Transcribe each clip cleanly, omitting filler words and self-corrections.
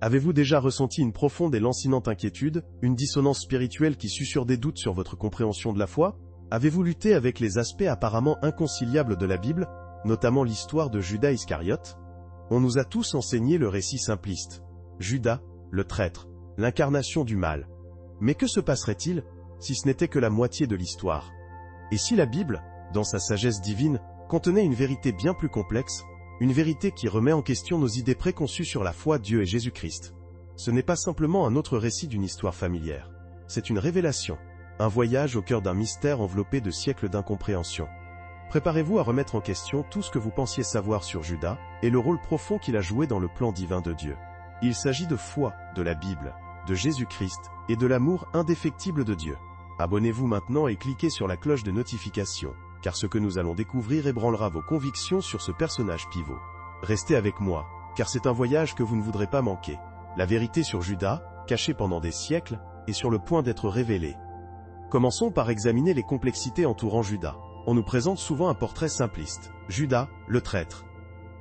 Avez-vous déjà ressenti une profonde et lancinante inquiétude, une dissonance spirituelle qui susurre des doutes sur votre compréhension de la foi? Avez-vous lutté avec les aspects apparemment inconciliables de la Bible, notamment l'histoire de Judas Iscariote? On nous a tous enseigné le récit simpliste. Judas, le traître, l'incarnation du mal. Mais que se passerait-il si ce n'était que la moitié de l'histoire? Et si la Bible, dans sa sagesse divine, contenait une vérité bien plus complexe, une vérité qui remet en question nos idées préconçues sur la foi, Dieu et Jésus-Christ? Ce n'est pas simplement un autre récit d'une histoire familière. C'est une révélation, un voyage au cœur d'un mystère enveloppé de siècles d'incompréhension. Préparez-vous à remettre en question tout ce que vous pensiez savoir sur Judas et le rôle profond qu'il a joué dans le plan divin de Dieu. Il s'agit de foi, de la Bible, de Jésus-Christ et de l'amour indéfectible de Dieu. Abonnez-vous maintenant et cliquez sur la cloche de notification, car ce que nous allons découvrir ébranlera vos convictions sur ce personnage pivot. Restez avec moi, car c'est un voyage que vous ne voudrez pas manquer. La vérité sur Judas, cachée pendant des siècles, est sur le point d'être révélée. Commençons par examiner les complexités entourant Judas. On nous présente souvent un portrait simpliste. Judas, le traître.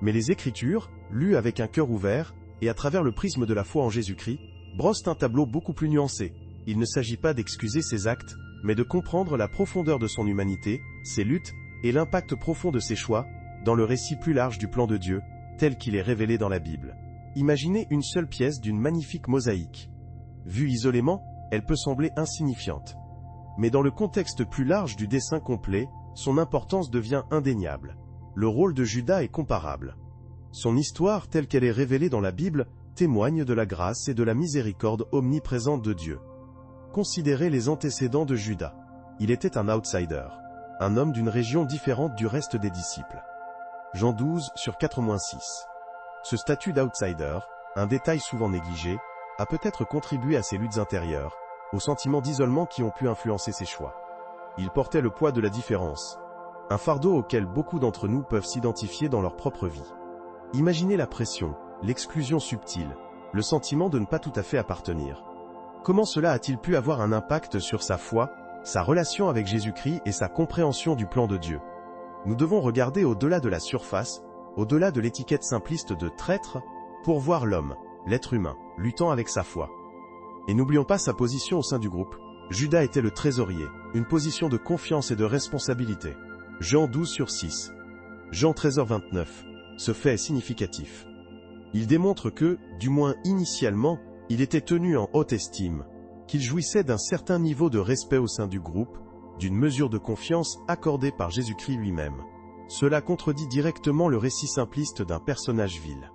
Mais les Écritures, lues avec un cœur ouvert, et à travers le prisme de la foi en Jésus-Christ, brossent un tableau beaucoup plus nuancé. Il ne s'agit pas d'excuser ses actes, mais de comprendre la profondeur de son humanité, ses luttes, et l'impact profond de ses choix, dans le récit plus large du plan de Dieu, tel qu'il est révélé dans la Bible. Imaginez une seule pièce d'une magnifique mosaïque. Vue isolément, elle peut sembler insignifiante. Mais dans le contexte plus large du dessin complet, son importance devient indéniable. Le rôle de Judas est comparable. Son histoire, telle qu'elle est révélée dans la Bible, témoigne de la grâce et de la miséricorde omniprésente de Dieu. Considérez les antécédents de Judas. Il était un outsider, un homme d'une région différente du reste des disciples. Jean 12/4-6. Ce statut d'outsider, un détail souvent négligé, a peut-être contribué à ses luttes intérieures, aux sentiments d'isolement qui ont pu influencer ses choix. Il portait le poids de la différence, un fardeau auquel beaucoup d'entre nous peuvent s'identifier dans leur propre vie. Imaginez la pression, l'exclusion subtile, le sentiment de ne pas tout à fait appartenir. Comment cela a-t-il pu avoir un impact sur sa foi, sa relation avec Jésus-Christ et sa compréhension du plan de Dieu? Nous devons regarder au-delà de la surface, au-delà de l'étiquette simpliste de traître, pour voir l'homme, l'être humain, luttant avec sa foi. Et n'oublions pas sa position au sein du groupe. Judas était le trésorier, une position de confiance et de responsabilité. Jean 12/6. Jean 13h29. Ce fait est significatif. Il démontre que, du moins initialement, il était tenu en haute estime, qu'il jouissait d'un certain niveau de respect au sein du groupe, d'une mesure de confiance accordée par Jésus-Christ lui-même. Cela contredit directement le récit simpliste d'un personnage vil.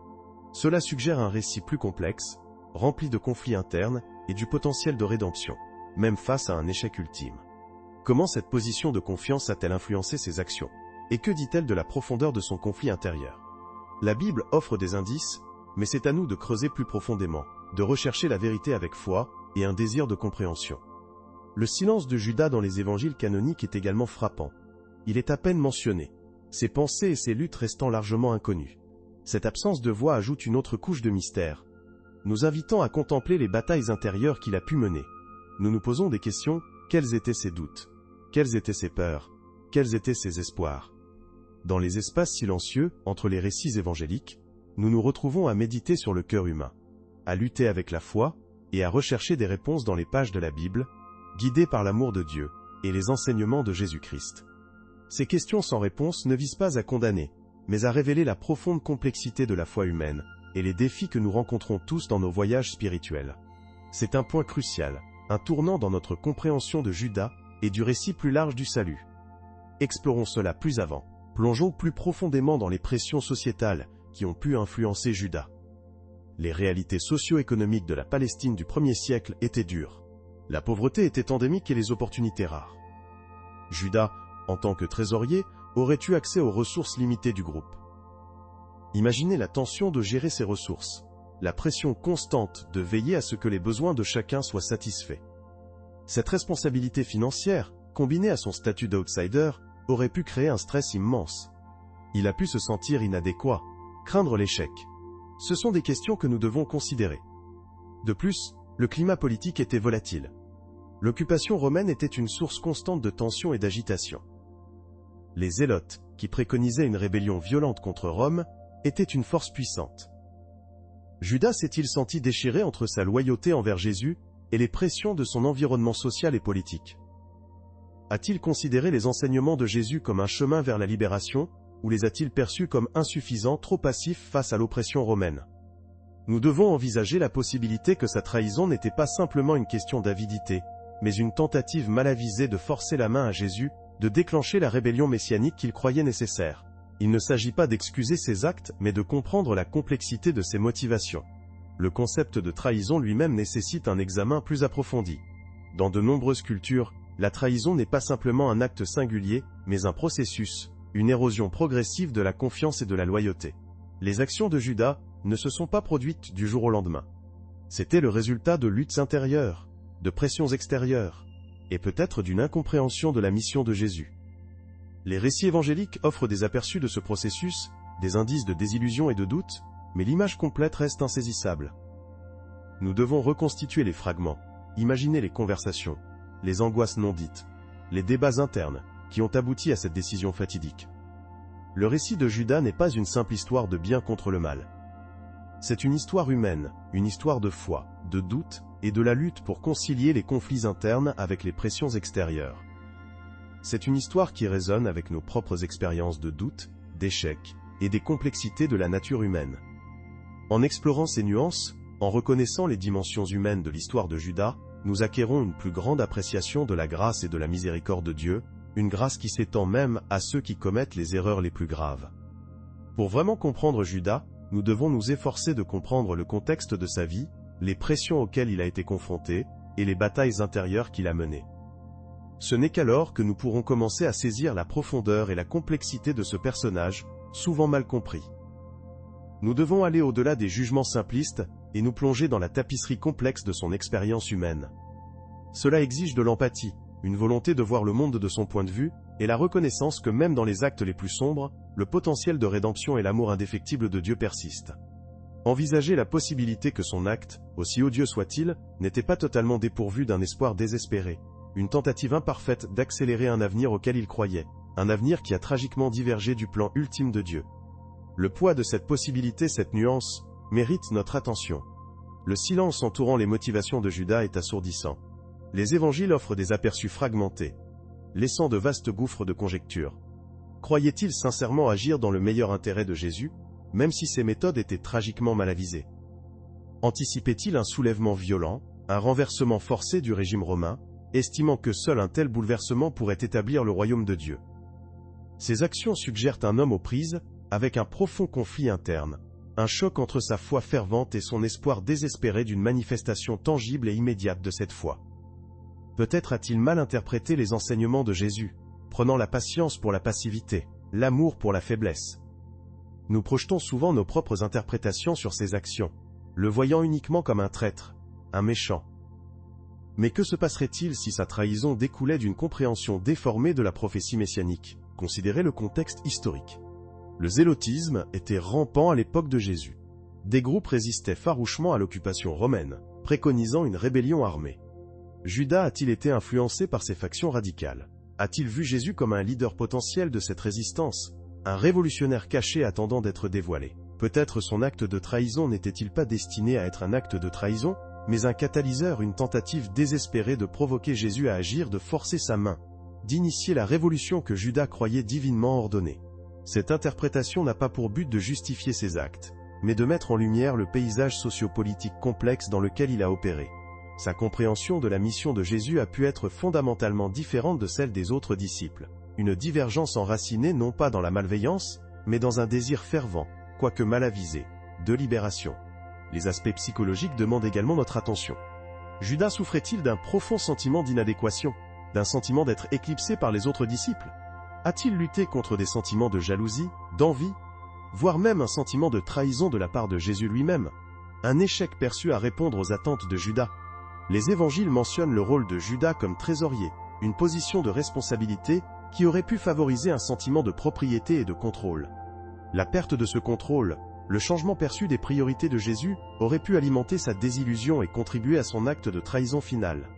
Cela suggère un récit plus complexe, rempli de conflits internes et du potentiel de rédemption, même face à un échec ultime. Comment cette position de confiance a-t-elle influencé ses actions? Et que dit-elle de la profondeur de son conflit intérieur? La Bible offre des indices, mais c'est à nous de creuser plus profondément, de rechercher la vérité avec foi et un désir de compréhension. Le silence de Judas dans les évangiles canoniques est également frappant. Il est à peine mentionné, ses pensées et ses luttes restant largement inconnues. Cette absence de voix ajoute une autre couche de mystère, nous invitant à contempler les batailles intérieures qu'il a pu mener. Nous nous posons des questions, quels étaient ses doutes? Quelles étaient ses peurs? Quels étaient ses espoirs? Dans les espaces silencieux, entre les récits évangéliques, nous nous retrouvons à méditer sur le cœur humain, à lutter avec la foi, et à rechercher des réponses dans les pages de la Bible, guidés par l'amour de Dieu, et les enseignements de Jésus-Christ. Ces questions sans réponse ne visent pas à condamner, mais à révéler la profonde complexité de la foi humaine, et les défis que nous rencontrons tous dans nos voyages spirituels. C'est un point crucial, un tournant dans notre compréhension de Judas, et du récit plus large du salut. Explorons cela plus avant. Plongeons plus profondément dans les pressions sociétales qui ont pu influencer Judas. Les réalités socio-économiques de la Palestine du 1er siècle étaient dures. La pauvreté était endémique et les opportunités rares. Judas, en tant que trésorier, aurait eu accès aux ressources limitées du groupe. Imaginez la tension de gérer ces ressources, la pression constante de veiller à ce que les besoins de chacun soient satisfaits. Cette responsabilité financière, combinée à son statut d'outsider, aurait pu créer un stress immense. Il a pu se sentir inadéquat, craindre l'échec. Ce sont des questions que nous devons considérer. De plus, le climat politique était volatile. L'occupation romaine était une source constante de tension et d'agitation. Les Zélotes, qui préconisaient une rébellion violente contre Rome, étaient une force puissante. Judas s'est-il senti déchiré entre sa loyauté envers Jésus et les pressions de son environnement social et politique? A-t-il considéré les enseignements de Jésus comme un chemin vers la libération, ou les a-t-il perçus comme insuffisants, trop passifs face à l'oppression romaine? Nous devons envisager la possibilité que sa trahison n'était pas simplement une question d'avidité, mais une tentative mal avisée de forcer la main à Jésus, de déclencher la rébellion messianique qu'il croyait nécessaire. Il ne s'agit pas d'excuser ses actes, mais de comprendre la complexité de ses motivations. Le concept de trahison lui-même nécessite un examen plus approfondi. Dans de nombreuses cultures, la trahison n'est pas simplement un acte singulier, mais un processus, une érosion progressive de la confiance et de la loyauté. Les actions de Judas ne se sont pas produites du jour au lendemain. C'était le résultat de luttes intérieures, de pressions extérieures, et peut-être d'une incompréhension de la mission de Jésus. Les récits évangéliques offrent des aperçus de ce processus, des indices de désillusion et de doute, mais l'image complète reste insaisissable. Nous devons reconstituer les fragments, imaginer les conversations, les angoisses non dites, les débats internes, qui ont abouti à cette décision fatidique. Le récit de Judas n'est pas une simple histoire de bien contre le mal. C'est une histoire humaine, une histoire de foi, de doute, et de la lutte pour concilier les conflits internes avec les pressions extérieures. C'est une histoire qui résonne avec nos propres expériences de doute, d'échec, et des complexités de la nature humaine. En explorant ces nuances, en reconnaissant les dimensions humaines de l'histoire de Judas, nous acquérons une plus grande appréciation de la grâce et de la miséricorde de Dieu, une grâce qui s'étend même à ceux qui commettent les erreurs les plus graves. Pour vraiment comprendre Judas, nous devons nous efforcer de comprendre le contexte de sa vie, les pressions auxquelles il a été confronté, et les batailles intérieures qu'il a menées. Ce n'est qu'alors que nous pourrons commencer à saisir la profondeur et la complexité de ce personnage, souvent mal compris. Nous devons aller au-delà des jugements simplistes, et nous plonger dans la tapisserie complexe de son expérience humaine. Cela exige de l'empathie, une volonté de voir le monde de son point de vue, et la reconnaissance que même dans les actes les plus sombres, le potentiel de rédemption et l'amour indéfectible de Dieu persistent. Envisager la possibilité que son acte, aussi odieux soit-il, n'était pas totalement dépourvu d'un espoir désespéré, une tentative imparfaite d'accélérer un avenir auquel il croyait, un avenir qui a tragiquement divergé du plan ultime de Dieu. Le poids de cette possibilité, cette nuance, mérite notre attention. Le silence entourant les motivations de Judas est assourdissant. Les évangiles offrent des aperçus fragmentés, laissant de vastes gouffres de conjectures. Croyait-il sincèrement agir dans le meilleur intérêt de Jésus, même si ses méthodes étaient tragiquement mal avisées? Anticipait-il un soulèvement violent, un renversement forcé du régime romain, estimant que seul un tel bouleversement pourrait établir le royaume de Dieu? Ses actions suggèrent un homme aux prises, avec un profond conflit interne, un choc entre sa foi fervente et son espoir désespéré d'une manifestation tangible et immédiate de cette foi. Peut-être a-t-il mal interprété les enseignements de Jésus, prenant la patience pour la passivité, l'amour pour la faiblesse. Nous projetons souvent nos propres interprétations sur ses actions, le voyant uniquement comme un traître, un méchant. Mais que se passerait-il si sa trahison découlait d'une compréhension déformée de la prophétie messianique? Considérez le contexte historique. Le zélotisme était rampant à l'époque de Jésus. Des groupes résistaient farouchement à l'occupation romaine, préconisant une rébellion armée. Judas a-t-il été influencé par ces factions radicales? A-t-il vu Jésus comme un leader potentiel de cette résistance, un révolutionnaire caché attendant d'être dévoilé? Peut-être son acte de trahison n'était-il pas destiné à être un acte de trahison, mais un catalyseur, une tentative désespérée de provoquer Jésus à agir, de forcer sa main, d'initier la révolution que Judas croyait divinement ordonnée. Cette interprétation n'a pas pour but de justifier ses actes, mais de mettre en lumière le paysage sociopolitique complexe dans lequel il a opéré. Sa compréhension de la mission de Jésus a pu être fondamentalement différente de celle des autres disciples. Une divergence enracinée non pas dans la malveillance, mais dans un désir fervent, quoique mal avisé, de libération. Les aspects psychologiques demandent également notre attention. Judas souffrait-il d'un profond sentiment d'inadéquation, d'un sentiment d'être éclipsé par les autres disciples? A-t-il lutté contre des sentiments de jalousie, d'envie, voire même un sentiment de trahison de la part de Jésus lui-même? Un échec perçu à répondre aux attentes de Judas. Les évangiles mentionnent le rôle de Judas comme trésorier, une position de responsabilité qui aurait pu favoriser un sentiment de propriété et de contrôle. La perte de ce contrôle, le changement perçu des priorités de Jésus, aurait pu alimenter sa désillusion et contribuer à son acte de trahison finale.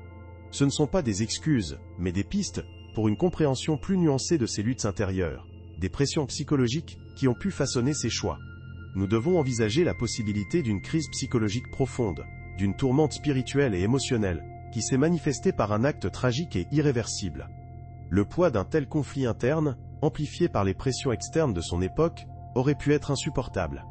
Ce ne sont pas des excuses, mais des pistes, pour une compréhension plus nuancée de ses luttes intérieures, des pressions psychologiques qui ont pu façonner ses choix. nous devons envisager la possibilité d'une crise psychologique profonde, d'une tourmente spirituelle et émotionnelle, qui s'est manifestée par un acte tragique et irréversible. Le poids d'un tel conflit interne, amplifié par les pressions externes de son époque, aurait pu être insupportable.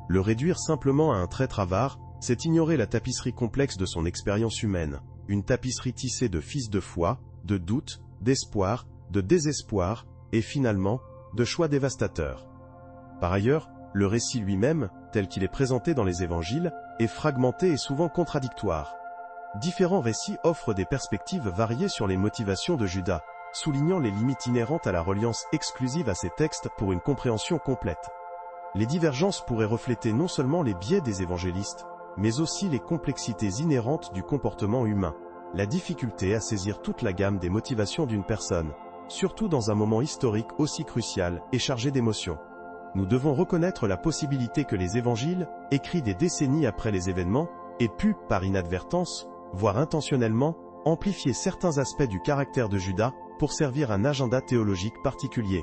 Le réduire simplement à un traître avare, c'est ignorer la tapisserie complexe de son expérience humaine, une tapisserie tissée de fils de foi, de doute, d'espoir, de désespoir, et finalement, de choix dévastateurs. Par ailleurs, le récit lui-même, tel qu'il est présenté dans les évangiles, est fragmenté et souvent contradictoire. Différents récits offrent des perspectives variées sur les motivations de Judas, soulignant les limites inhérentes à la reliance exclusive à ces textes pour une compréhension complète. Les divergences pourraient refléter non seulement les biais des évangélistes, mais aussi les complexités inhérentes du comportement humain, la difficulté à saisir toute la gamme des motivations d'une personne, surtout dans un moment historique aussi crucial et chargé d'émotions. Nous devons reconnaître la possibilité que les évangiles, écrits des décennies après les événements, aient pu, par inadvertance, voire intentionnellement, amplifier certains aspects du caractère de Judas pour servir un agenda théologique particulier.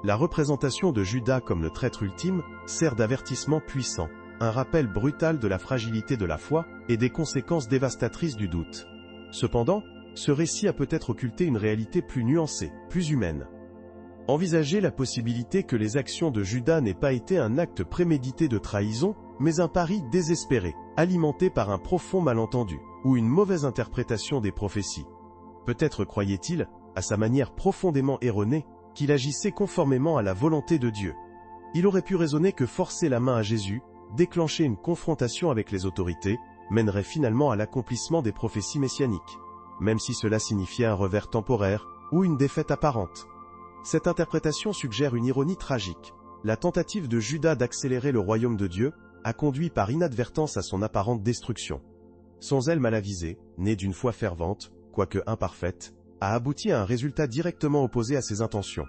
La représentation de Judas comme le traître ultime sert d'avertissement puissant, un rappel brutal de la fragilité de la foi et des conséquences dévastatrices du doute. Cependant, ce récit a peut-être occulté une réalité plus nuancée, plus humaine. Envisager la possibilité que les actions de Judas n'aient pas été un acte prémédité de trahison, mais un pari désespéré, alimenté par un profond malentendu, ou une mauvaise interprétation des prophéties. Peut-être croyait-il, à sa manière profondément erronée, qu'il agissait conformément à la volonté de Dieu. Il aurait pu raisonner que forcer la main à Jésus, déclencher une confrontation avec les autorités, mènerait finalement à l'accomplissement des prophéties messianiques, même si cela signifiait un revers temporaire, ou une défaite apparente. Cette interprétation suggère une ironie tragique. La tentative de Judas d'accélérer le royaume de Dieu a conduit par inadvertance à son apparente destruction. Son zèle mal avisé, né d'une foi fervente, quoique imparfaite, a abouti à un résultat directement opposé à ses intentions.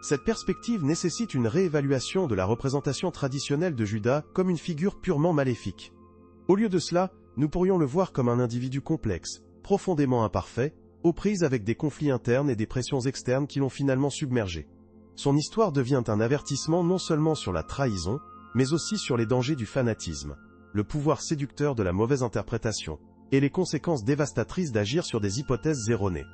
Cette perspective nécessite une réévaluation de la représentation traditionnelle de Judas comme une figure purement maléfique. Au lieu de cela, nous pourrions le voir comme un individu complexe, profondément imparfait, aux prises avec des conflits internes et des pressions externes qui l'ont finalement submergé. Son histoire devient un avertissement non seulement sur la trahison, mais aussi sur les dangers du fanatisme, le pouvoir séducteur de la mauvaise interprétation, et les conséquences dévastatrices d'agir sur des hypothèses erronées.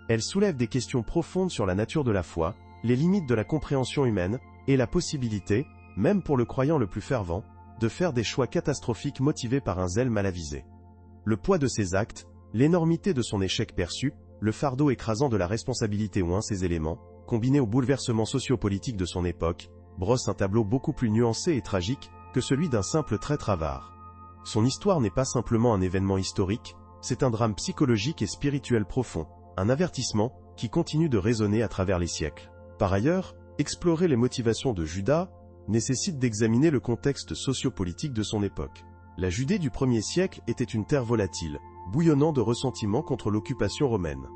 Elle soulève des questions profondes sur la nature de la foi, les limites de la compréhension humaine, et la possibilité, même pour le croyant le plus fervent, de faire des choix catastrophiques motivés par un zèle mal avisé. Le poids de ses actes, l'énormité de son échec perçu, le fardeau écrasant de la responsabilité ou ces éléments, combinés aux bouleversements sociopolitiques de son époque, brossent un tableau beaucoup plus nuancé et tragique que celui d'un simple traître avare. Son histoire n'est pas simplement un événement historique, c'est un drame psychologique et spirituel profond, un avertissement qui continue de résonner à travers les siècles. Par ailleurs, explorer les motivations de Judas nécessite d'examiner le contexte sociopolitique de son époque. La Judée du 1er siècle était une terre volatile, bouillonnant de ressentiment contre l'occupation romaine.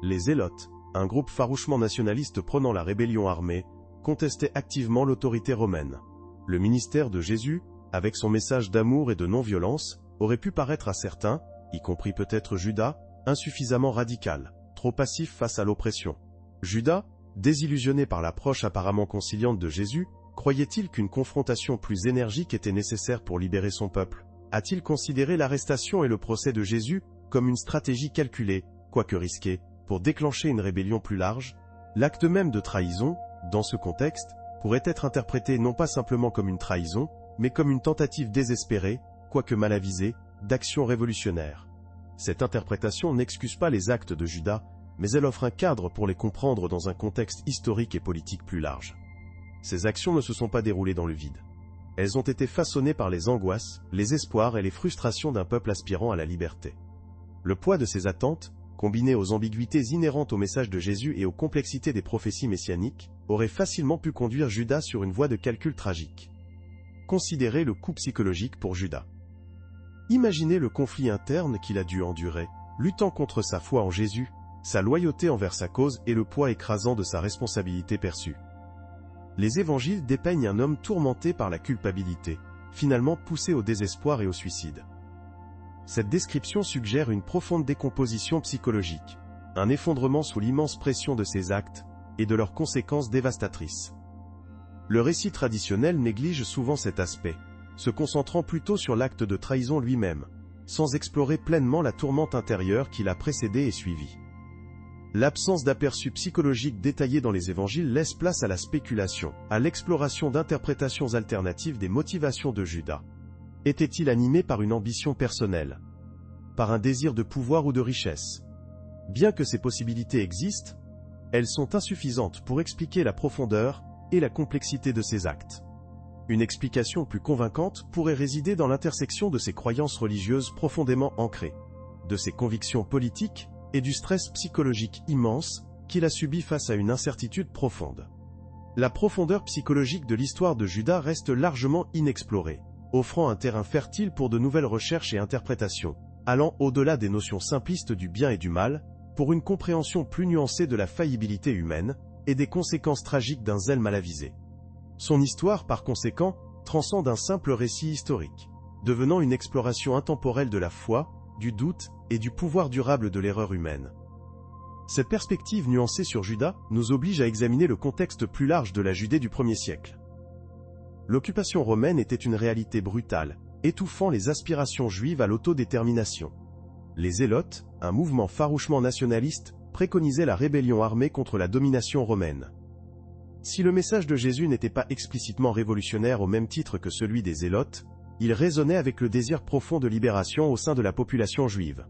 Les Zélotes, un groupe farouchement nationaliste prônant la rébellion armée, contestaient activement l'autorité romaine. Le ministère de Jésus, avec son message d'amour et de non-violence, aurait pu paraître à certains, y compris peut-être Judas, insuffisamment radical, trop passif face à l'oppression. Judas, désillusionné par l'approche apparemment conciliante de Jésus, croyait-il qu'une confrontation plus énergique était nécessaire pour libérer son peuple? A-t-il considéré l'arrestation et le procès de Jésus comme une stratégie calculée, quoique risquée, pour déclencher une rébellion plus large? L'acte même de trahison, dans ce contexte, pourrait être interprété non pas simplement comme une trahison, mais comme une tentative désespérée, quoique mal avisée, d'action révolutionnaire. Cette interprétation n'excuse pas les actes de Judas, mais elle offre un cadre pour les comprendre dans un contexte historique et politique plus large. Ces actions ne se sont pas déroulées dans le vide. Elles ont été façonnées par les angoisses, les espoirs et les frustrations d'un peuple aspirant à la liberté. Le poids de ces attentes, combiné aux ambiguïtés inhérentes au message de Jésus et aux complexités des prophéties messianiques, aurait facilement pu conduire Judas sur une voie de calcul tragique. Considérez le coût psychologique pour Judas. Imaginez le conflit interne qu'il a dû endurer, luttant contre sa foi en Jésus, sa loyauté envers sa cause et le poids écrasant de sa responsabilité perçue. Les évangiles dépeignent un homme tourmenté par la culpabilité, finalement poussé au désespoir et au suicide. Cette description suggère une profonde décomposition psychologique, un effondrement sous l'immense pression de ses actes et de leurs conséquences dévastatrices. Le récit traditionnel néglige souvent cet aspect, se concentrant plutôt sur l'acte de trahison lui-même, sans explorer pleinement la tourmente intérieure qui l'a précédé et suivi. L'absence d'aperçus psychologiques détaillés dans les évangiles laisse place à la spéculation, à l'exploration d'interprétations alternatives des motivations de Judas. Était-il animé par une ambition personnelle? Par un désir de pouvoir ou de richesse? Bien que ces possibilités existent, elles sont insuffisantes pour expliquer la profondeur et la complexité de ses actes. Une explication plus convaincante pourrait résider dans l'intersection de ses croyances religieuses profondément ancrées, de ses convictions politiques et du stress psychologique immense qu'il a subi face à une incertitude profonde. La profondeur psychologique de l'histoire de Judas reste largement inexplorée, offrant un terrain fertile pour de nouvelles recherches et interprétations, allant au-delà des notions simplistes du bien et du mal, pour une compréhension plus nuancée de la faillibilité humaine et des conséquences tragiques d'un zèle mal avisé. Son histoire, par conséquent, transcende un simple récit historique, devenant une exploration intemporelle de la foi, du doute et du pouvoir durable de l'erreur humaine. Cette perspective nuancée sur Judas nous oblige à examiner le contexte plus large de la Judée du 1er siècle. L'occupation romaine était une réalité brutale, étouffant les aspirations juives à l'autodétermination. Les Zélotes, un mouvement farouchement nationaliste, préconisaient la rébellion armée contre la domination romaine. Si le message de Jésus n'était pas explicitement révolutionnaire au même titre que celui des Zélotes, il résonnait avec le désir profond de libération au sein de la population juive.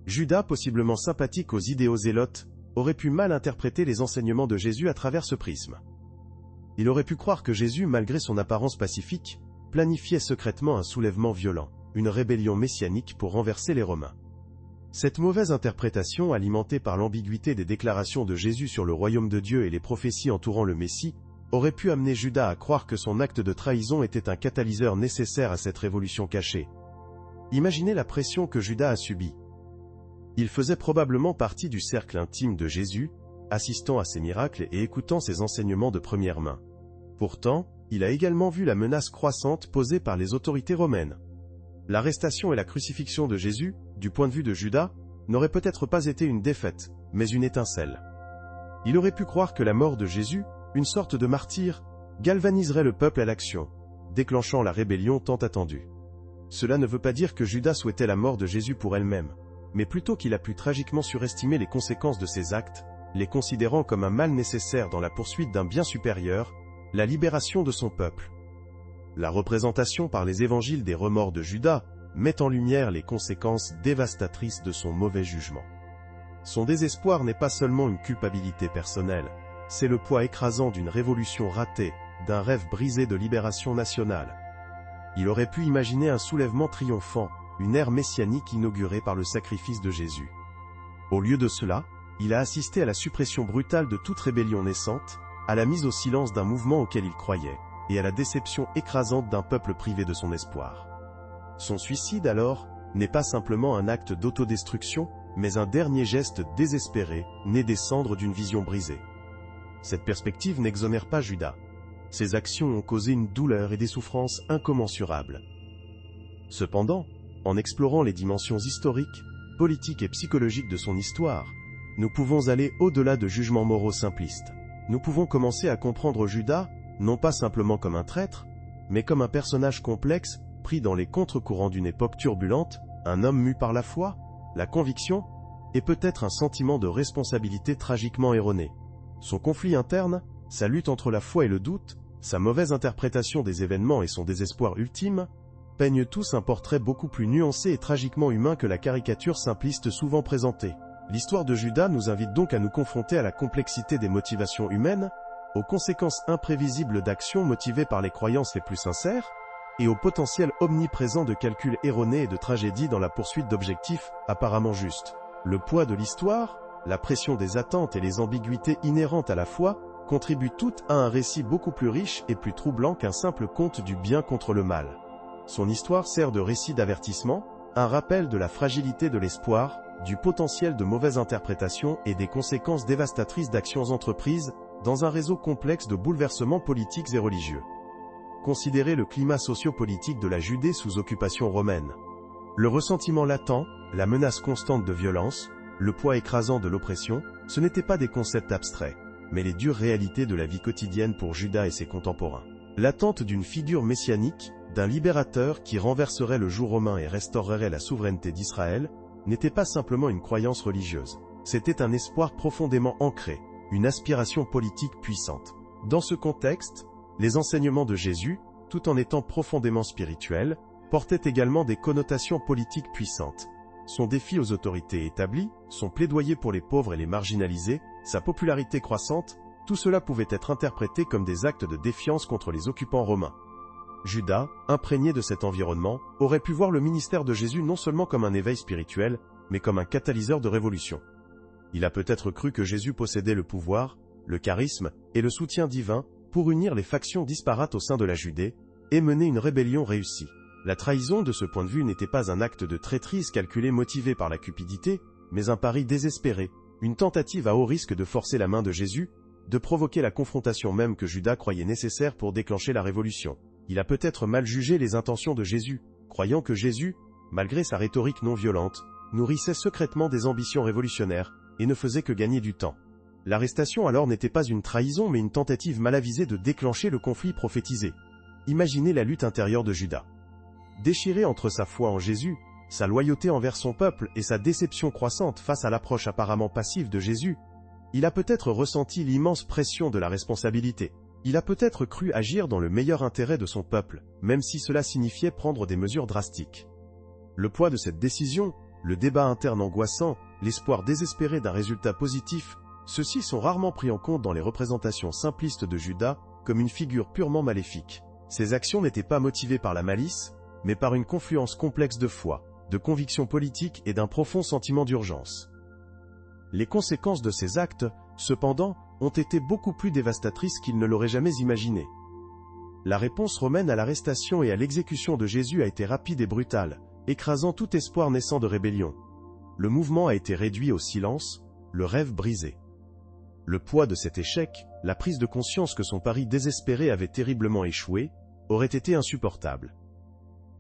Judas, possiblement sympathique aux idéaux zélotes, aurait pu mal interpréter les enseignements de Jésus à travers ce prisme. Il aurait pu croire que Jésus, malgré son apparence pacifique, planifiait secrètement un soulèvement violent, une rébellion messianique pour renverser les Romains. Cette mauvaise interprétation, alimentée par l'ambiguïté des déclarations de Jésus sur le royaume de Dieu et les prophéties entourant le Messie, aurait pu amener Judas à croire que son acte de trahison était un catalyseur nécessaire à cette révolution cachée. Imaginez la pression que Judas a subie. Il faisait probablement partie du cercle intime de Jésus, assistant à ses miracles et écoutant ses enseignements de première main. Pourtant, il a également vu la menace croissante posée par les autorités romaines. L'arrestation et la crucifixion de Jésus, du point de vue de Judas, n'auraient peut-être pas été une défaite, mais une étincelle. Il aurait pu croire que la mort de Jésus, une sorte de martyr, galvaniserait le peuple à l'action, déclenchant la rébellion tant attendue. Cela ne veut pas dire que Judas souhaitait la mort de Jésus pour elle-même, mais plutôt qu'il a pu tragiquement surestimer les conséquences de ses actes, les considérant comme un mal nécessaire dans la poursuite d'un bien supérieur, la libération de son peuple. La représentation par les évangiles des remords de Judas met en lumière les conséquences dévastatrices de son mauvais jugement. Son désespoir n'est pas seulement une culpabilité personnelle, c'est le poids écrasant d'une révolution ratée, d'un rêve brisé de libération nationale. Il aurait pu imaginer un soulèvement triomphant, une ère messianique inaugurée par le sacrifice de Jésus. Au lieu de cela, il a assisté à la suppression brutale de toute rébellion naissante, à la mise au silence d'un mouvement auquel il croyait, et à la déception écrasante d'un peuple privé de son espoir. Son suicide alors, n'est pas simplement un acte d'autodestruction, mais un dernier geste désespéré, né des cendres d'une vision brisée. Cette perspective n'exonère pas Judas. Ses actions ont causé une douleur et des souffrances incommensurables. Cependant, en explorant les dimensions historiques, politiques et psychologiques de son histoire, nous pouvons aller au-delà de jugements moraux simplistes. Nous pouvons commencer à comprendre Judas, non pas simplement comme un traître, mais comme un personnage complexe, pris dans les contre-courants d'une époque turbulente, un homme mu par la foi, la conviction, et peut-être un sentiment de responsabilité tragiquement erroné. Son conflit interne, sa lutte entre la foi et le doute, sa mauvaise interprétation des événements et son désespoir ultime, peignent tous un portrait beaucoup plus nuancé et tragiquement humain que la caricature simpliste souvent présentée. L'histoire de Judas nous invite donc à nous confronter à la complexité des motivations humaines, aux conséquences imprévisibles d'actions motivées par les croyances les plus sincères, et au potentiel omniprésent de calculs erronés et de tragédies dans la poursuite d'objectifs apparemment justes. Le poids de l'histoire, la pression des attentes et les ambiguïtés inhérentes à la foi, contribuent toutes à un récit beaucoup plus riche et plus troublant qu'un simple conte du bien contre le mal. Son histoire sert de récit d'avertissement, un rappel de la fragilité de l'espoir, du potentiel de mauvaise interprétation et des conséquences dévastatrices d'actions entreprises, dans un réseau complexe de bouleversements politiques et religieux. Considérez le climat socio-politique de la Judée sous occupation romaine. Le ressentiment latent, la menace constante de violence, le poids écrasant de l'oppression, ce n'étaient pas des concepts abstraits. mais les dures réalités de la vie quotidienne pour Judas et ses contemporains. L'attente d'une figure messianique, d'un libérateur qui renverserait le joug romain et restaurerait la souveraineté d'Israël, n'était pas simplement une croyance religieuse. C'était un espoir profondément ancré, une aspiration politique puissante. Dans ce contexte, les enseignements de Jésus, tout en étant profondément spirituels, portaient également des connotations politiques puissantes. Son défi aux autorités établies, son plaidoyer pour les pauvres et les marginalisés, sa popularité croissante, tout cela pouvait être interprété comme des actes de défiance contre les occupants romains. Judas, imprégné de cet environnement, aurait pu voir le ministère de Jésus non seulement comme un éveil spirituel, mais comme un catalyseur de révolution. Il a peut-être cru que Jésus possédait le pouvoir, le charisme et le soutien divin pour unir les factions disparates au sein de la Judée et mener une rébellion réussie. La trahison de ce point de vue n'était pas un acte de traîtrise calculé motivé par la cupidité, mais un pari désespéré, une tentative à haut risque de forcer la main de Jésus, de provoquer la confrontation même que Judas croyait nécessaire pour déclencher la révolution. Il a peut-être mal jugé les intentions de Jésus, croyant que Jésus, malgré sa rhétorique non violente, nourrissait secrètement des ambitions révolutionnaires et ne faisait que gagner du temps. L'arrestation alors n'était pas une trahison mais une tentative mal avisée de déclencher le conflit prophétisé. Imaginez la lutte intérieure de Judas. Déchiré entre sa foi en Jésus, sa loyauté envers son peuple et sa déception croissante face à l'approche apparemment passive de Jésus, il a peut-être ressenti l'immense pression de la responsabilité. Il a peut-être cru agir dans le meilleur intérêt de son peuple, même si cela signifiait prendre des mesures drastiques. Le poids de cette décision, le débat interne angoissant, l'espoir désespéré d'un résultat positif, ceux-ci sont rarement pris en compte dans les représentations simplistes de Judas comme une figure purement maléfique. Ses actions n'étaient pas motivées par la malice, mais par une confluence complexe de foi, de convictions politiques et d'un profond sentiment d'urgence. Les conséquences de ces actes, cependant, ont été beaucoup plus dévastatrices qu'il ne l'aurait jamais imaginé. La réponse romaine à l'arrestation et à l'exécution de Jésus a été rapide et brutale, écrasant tout espoir naissant de rébellion. Le mouvement a été réduit au silence, le rêve brisé. Le poids de cet échec, la prise de conscience que son pari désespéré avait terriblement échoué, aurait été insupportable.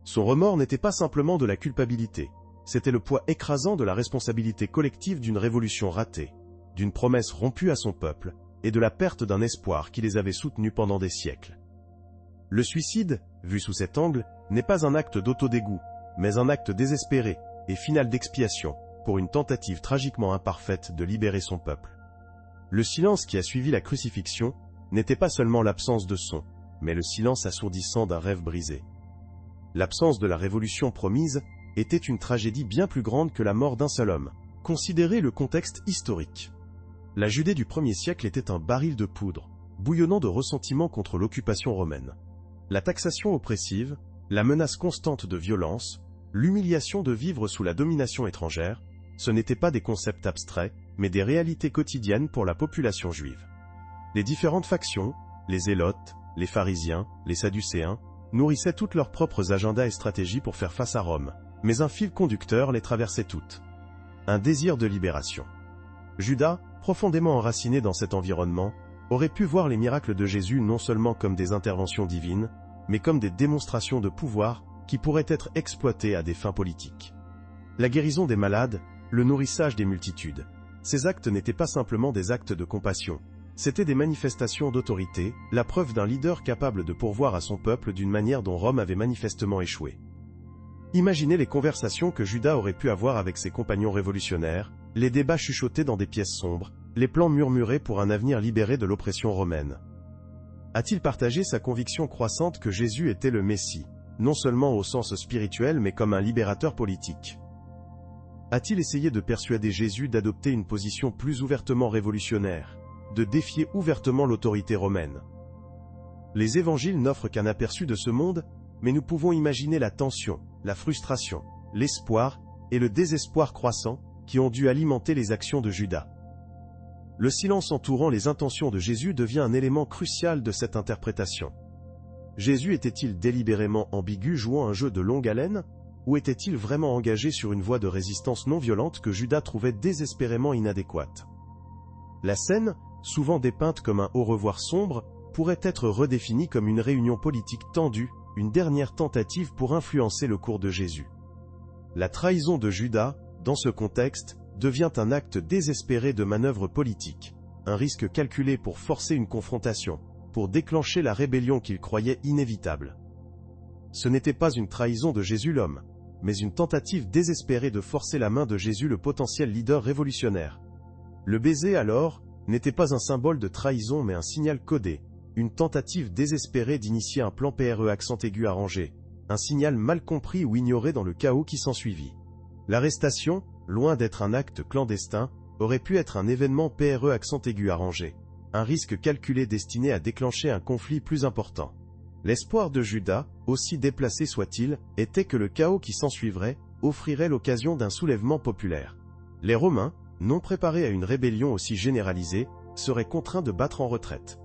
Son remords n'était pas simplement de la culpabilité, c'était le poids écrasant de la responsabilité collective d'une révolution ratée, d'une promesse rompue à son peuple, et de la perte d'un espoir qui les avait soutenus pendant des siècles. Le suicide, vu sous cet angle, n'est pas un acte d'autodégoût, mais un acte désespéré et final d'expiation, pour une tentative tragiquement imparfaite de libérer son peuple. Le silence qui a suivi la crucifixion n'était pas seulement l'absence de son, mais le silence assourdissant d'un rêve brisé. L'absence de la révolution promise était une tragédie bien plus grande que la mort d'un seul homme. Considérez le contexte historique. La Judée du 1er siècle était un baril de poudre, bouillonnant de ressentiment contre l'occupation romaine. La taxation oppressive, la menace constante de violence, l'humiliation de vivre sous la domination étrangère, ce n'étaient pas des concepts abstraits, mais des réalités quotidiennes pour la population juive. Les différentes factions, les zélotes, les pharisiens, les sadducéens, nourrissaient toutes leurs propres agendas et stratégies pour faire face à Rome, mais un fil conducteur les traversait toutes. Un désir de libération. Judas, profondément enraciné dans cet environnement, aurait pu voir les miracles de Jésus non seulement comme des interventions divines, mais comme des démonstrations de pouvoir qui pourraient être exploitées à des fins politiques. La guérison des malades, le nourrissage des multitudes. Ces actes n'étaient pas simplement des actes de compassion, c'étaient des manifestations d'autorité, la preuve d'un leader capable de pourvoir à son peuple d'une manière dont Rome avait manifestement échoué. Imaginez les conversations que Judas aurait pu avoir avec ses compagnons révolutionnaires, les débats chuchotés dans des pièces sombres, les plans murmurés pour un avenir libéré de l'oppression romaine. A-t-il partagé sa conviction croissante que Jésus était le Messie, non seulement au sens spirituel mais comme un libérateur politique? A-t-il essayé de persuader Jésus d'adopter une position plus ouvertement révolutionnaire, de défier ouvertement l'autorité romaine? Les évangiles n'offrent qu'un aperçu de ce monde, mais nous pouvons imaginer la tension, la frustration, l'espoir et le désespoir croissant qui ont dû alimenter les actions de Judas. Le silence entourant les intentions de Jésus devient un élément crucial de cette interprétation. Jésus était-il délibérément ambigu jouant un jeu de longue haleine, ou était-il vraiment engagé sur une voie de résistance non violente que Judas trouvait désespérément inadéquate? La scène, souvent dépeinte comme un au revoir sombre, pourrait être redéfinie comme une réunion politique tendue, une dernière tentative pour influencer le cours de Jésus. La trahison de Judas, dans ce contexte, devient un acte désespéré de manœuvre politique, un risque calculé pour forcer une confrontation, pour déclencher la rébellion qu'il croyait inévitable. Ce n'était pas une trahison de Jésus l'homme, mais une tentative désespérée de forcer la main de Jésus le potentiel leader révolutionnaire. Le baiser alors, n'était pas un symbole de trahison mais un signal codé, une tentative désespérée d'initier un plan PRE accent aigu arrangé, un signal mal compris ou ignoré dans le chaos qui s'ensuivit. L'arrestation, loin d'être un acte clandestin, aurait pu être un événement PRE accent aigu arrangé, un risque calculé destiné à déclencher un conflit plus important. L'espoir de Judas, aussi déplacé soit-il, était que le chaos qui s'ensuivrait offrirait l'occasion d'un soulèvement populaire. Les Romains, non préparés à une rébellion aussi généralisée, seraient contraints de battre en retraite.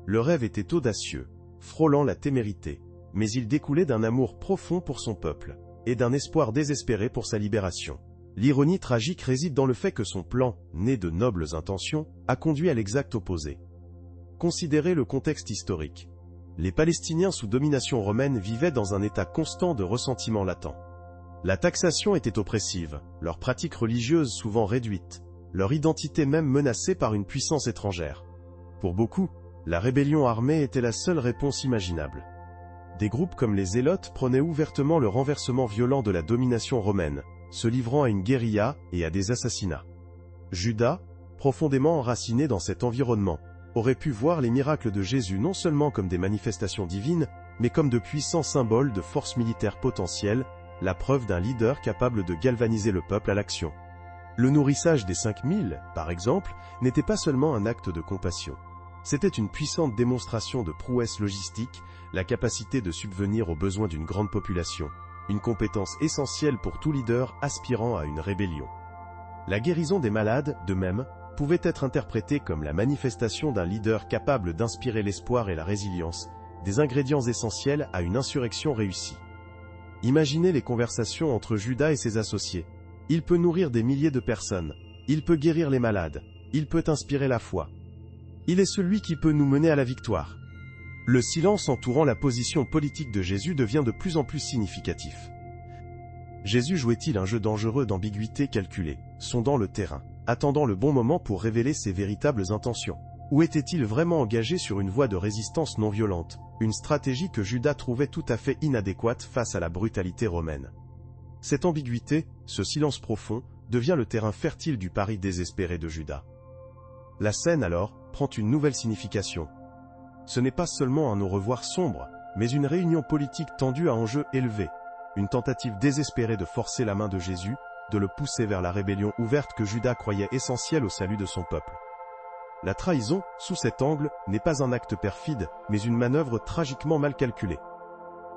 Le rêve était audacieux, frôlant la témérité, mais il découlait d'un amour profond pour son peuple, et d'un espoir désespéré pour sa libération. L'ironie tragique réside dans le fait que son plan, né de nobles intentions, a conduit à l'exact opposé. Considérez le contexte historique. Les Palestiniens sous domination romaine vivaient dans un état constant de ressentiment latent. La taxation était oppressive, leurs pratiques religieuses souvent réduites, leur identité même menacée par une puissance étrangère. Pour beaucoup, la rébellion armée était la seule réponse imaginable. Des groupes comme les Zélotes prônaient ouvertement le renversement violent de la domination romaine, se livrant à une guérilla et à des assassinats. Judas, profondément enraciné dans cet environnement, aurait pu voir les miracles de Jésus non seulement comme des manifestations divines, mais comme de puissants symboles de force militaire potentielle, la preuve d'un leader capable de galvaniser le peuple à l'action. Le nourrissage des 5000, par exemple, n'était pas seulement un acte de compassion. C'était une puissante démonstration de prouesse logistique, la capacité de subvenir aux besoins d'une grande population, une compétence essentielle pour tout leader aspirant à une rébellion. La guérison des malades, de même, pouvait être interprétée comme la manifestation d'un leader capable d'inspirer l'espoir et la résilience, des ingrédients essentiels à une insurrection réussie. Imaginez les conversations entre Judas et ses associés. Il peut nourrir des milliers de personnes, il peut guérir les malades, il peut inspirer la foi. Il est celui qui peut nous mener à la victoire. Le silence entourant la position politique de Jésus devient de plus en plus significatif. Jésus jouait-il un jeu dangereux d'ambiguïté calculée, sondant le terrain, attendant le bon moment pour révéler ses véritables intentions? Ou était-il vraiment engagé sur une voie de résistance non violente, une stratégie que Judas trouvait tout à fait inadéquate face à la brutalité romaine? Cette ambiguïté, ce silence profond, devient le terrain fertile du pari désespéré de Judas. La scène alors prend une nouvelle signification. Ce n'est pas seulement un au revoir sombre, mais une réunion politique tendue à enjeux élevés, une tentative désespérée de forcer la main de Jésus, de le pousser vers la rébellion ouverte que Judas croyait essentielle au salut de son peuple. La trahison, sous cet angle, n'est pas un acte perfide, mais une manœuvre tragiquement mal calculée.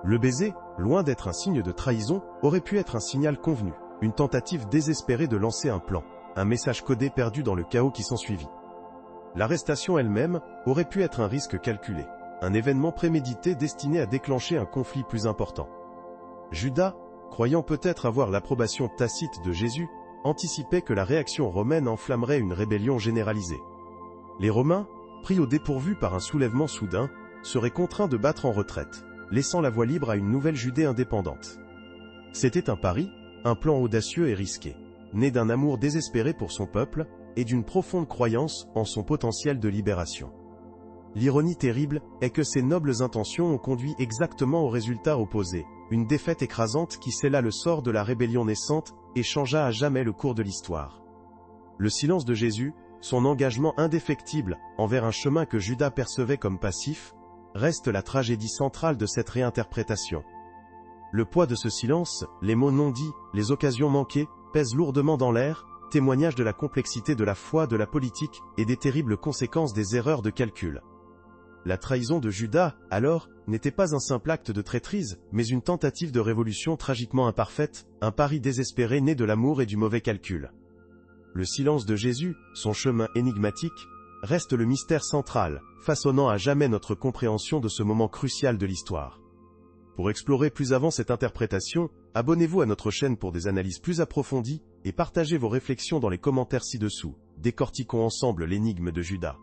Le baiser, loin d'être un signe de trahison, aurait pu être un signal convenu, une tentative désespérée de lancer un plan, un message codé perdu dans le chaos qui s'ensuivit. L'arrestation elle-même aurait pu être un risque calculé, un événement prémédité destiné à déclencher un conflit plus important. Judas, croyant peut-être avoir l'approbation tacite de Jésus, anticipait que la réaction romaine enflammerait une rébellion généralisée. Les Romains, pris au dépourvu par un soulèvement soudain, seraient contraints de battre en retraite, laissant la voie libre à une nouvelle Judée indépendante. C'était un pari, un plan audacieux et risqué, né d'un amour désespéré pour son peuple, et d'une profonde croyance en son potentiel de libération. L'ironie terrible est que ces nobles intentions ont conduit exactement au résultat opposé, une défaite écrasante qui scella le sort de la rébellion naissante et changea à jamais le cours de l'histoire. Le silence de Jésus, son engagement indéfectible envers un chemin que Judas percevait comme passif, reste la tragédie centrale de cette réinterprétation. Le poids de ce silence, les mots non dits, les occasions manquées, pèsent lourdement dans l'air, témoignage de la complexité de la foi, de la politique, et des terribles conséquences des erreurs de calcul. La trahison de Judas, alors, n'était pas un simple acte de traîtrise, mais une tentative de révolution tragiquement imparfaite, un pari désespéré né de l'amour et du mauvais calcul. Le silence de Jésus, son chemin énigmatique, reste le mystère central, façonnant à jamais notre compréhension de ce moment crucial de l'histoire. Pour explorer plus avant cette interprétation, abonnez-vous à notre chaîne pour des analyses plus approfondies, et partagez vos réflexions dans les commentaires ci-dessous. Décortiquons ensemble l'énigme de Judas.